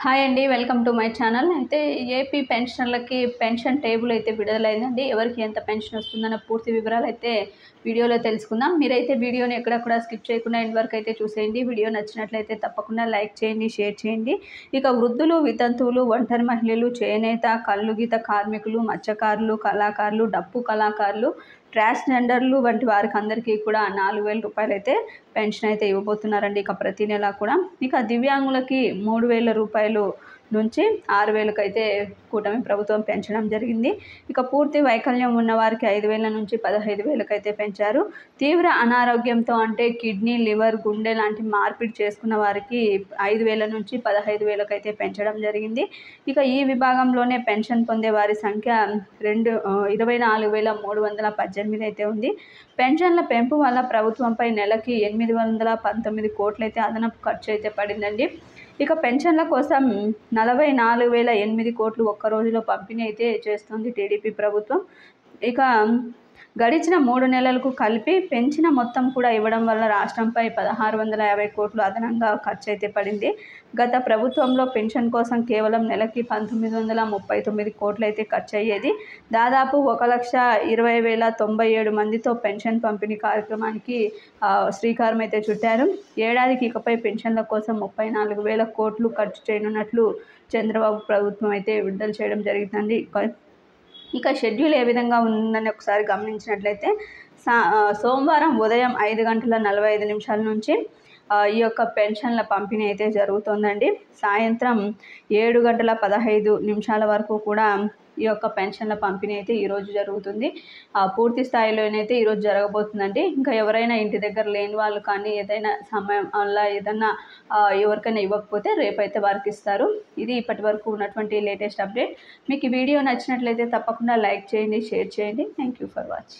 Hi అండి, welcome to my channel. అయితే AP పెన్షనర్లకి pension table అయితే విడుదలైందండి. ఎవరికి ఎంత పెన్షన్ వస్తుందన్న పూర్తి వివరాలు అయితే వీడియోలో తెలుసుకుందాం. మీరైతే వీడియోని ఎక్కడ కూడా స్కిప్ చేయకుండా ఎండ్ వరకు అయితే చూసేయండి. వీడియో నచ్చినట్లయితే తప్పకుండా లైక్ చేయండి, షేర్ చేయండి. ఇక వృద్ధులు, వితంతువులు, ఒంటరి మహిళలు, చేనేత, కల్లుగీత కార్మికులు, మత్స్యకారులు, కళాకారులు, డప్పు కళాకారులు, ట్రాన్స్జెండర్లు వంటి వారికి అందరికీ కూడా 4,000 రూపాయలు అయితే పెన్షన్ అయితే ఇవ్వబోతున్నారండి ఇక ప్రతి నెల కూడా. ఇక దివ్యాంగులకి 3,000 రూపాయలు నుంచి 6,000కి అయితే కూటమి ప్రభుత్వం పెంచడం జరిగింది. ఇక పూర్తి వైకల్యం ఉన్న వారికి 5,000 నుంచి 15,000కి అయితే పెంచారు. తీవ్ర అనారోగ్యంతో అంటే కిడ్నీ, లివర్, గుండె లాంటి మార్పిడి చేసుకున్న వారికి 5,000 నుంచి 15,000కి అయితే పెంచడం జరిగింది. ఇక ఈ విభాగంలోనే పెన్షన్ పొందే వారి సంఖ్య 24,318 అయితే ఉంది. పెన్షన్ల పెంపు వల్ల ప్రభుత్వంపై నెలకి 819 కోట్లు అయితే అదనపు ఖర్చు అయితే పడిందండి. ఇక పెన్షన్ల కోసం 44,008 కోట్లు ఒక్క రోజులో పంపిణీ అయితే చేస్తుంది టీడీపీ ప్రభుత్వం. ఇక గడిచిన 3 నెలలకు కలిపి పెంచిన మొత్తం కూడా ఇవ్వడం వల్ల రాష్ట్రంపై 1,650 కోట్లు అదనంగా ఖర్చు అయితే పడింది. గత ప్రభుత్వంలో పెన్షన్ కోసం కేవలం నెలకి 1,939 కోట్లు అయితే ఖర్చు అయ్యేది. దాదాపు 1,20,097 మందితో పెన్షన్ పంపిణీ కార్యక్రమానికి శ్రీకారం అయితే చుట్టారు. ఏడాదికి ఇకపై పెన్షన్ల కోసం 34,000 కోట్లు ఖర్చు చేయనున్నట్లు చంద్రబాబు ప్రభుత్వం అయితే విడుదల చేయడం జరిగిందండి. ఇక షెడ్యూల్ ఏ విధంగా ఉందని ఒకసారి గమనించినట్లయితే సోమవారం ఉదయం 5:45 నుంచి ఈ యొక్క పెన్షన్ల పంపిణీ అయితే జరుగుతుందండి. సాయంత్రం 7:15 వరకు కూడా ఈ యొక్క పెన్షన్ల పంపిణీ అయితే ఈరోజు జరుగుతుంది. పూర్తి స్థాయిలోనైతే ఈరోజు జరగబోతుందండి. ఇంకా ఎవరైనా ఇంటి దగ్గర లేని వాళ్ళు కానీ ఏదైనా సమయం అలా ఏదన్నా ఎవరికైనా ఇవ్వకపోతే రేపైతే వారికి ఇస్తారు. ఇది ఇప్పటి వరకు ఉన్నటువంటి లేటెస్ట్ అప్డేట్. మీకు ఈ వీడియో నచ్చినట్లయితే తప్పకుండా లైక్ చేయండి, షేర్ చేయండి. Thank you for watching.